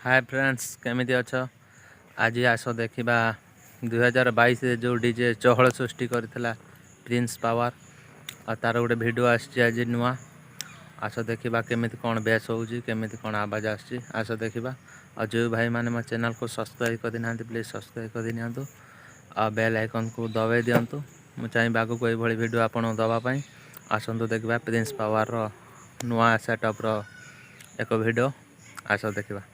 Hi friends केमिति अछ। आज आस देखा 2022 जो डीजे चहल सृष्टि करथिला प्रिंस पावर और तार गोटे वीडियो आज नुआ आस देखा केमिति कौन बेस होउची केमिति कौन आवाज आसी आस देखा। और जो भाई मैंने मो चैनल को सब्सक्राइब कर देना प्लीज सब्सक्राइब कर दिखाँ और बेल आइकन को दबाई दिंतु। मुझे चाहिए आगू ये वीडियो आपन दवापाई आसतु देखा प्रिंस पावर नुआ सेटअप एक वीडियो आस देखा।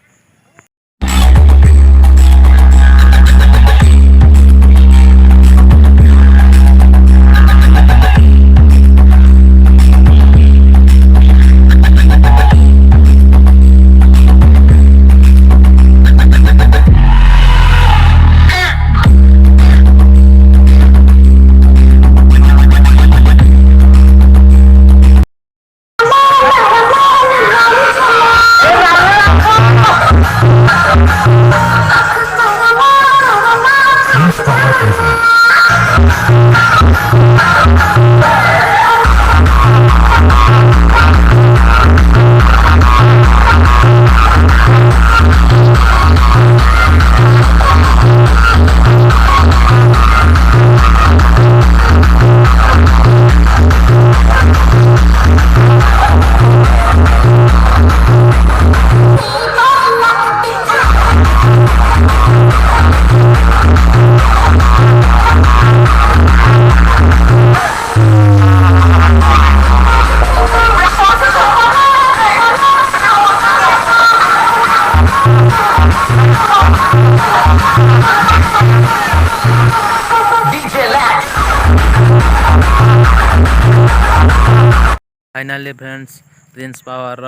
Finally friends Prince power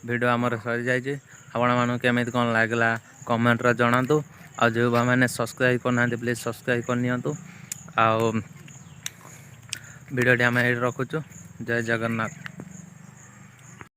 video आमर सरी जाइए। आपण मानू केमी कौन लगला कमेंट रे जनातु। आ जो मैंने सब्सक्राइब करना प्लीज सब्सक्राइब करनी आ वीडियो आम रखुचु। जय जगन्नाथ।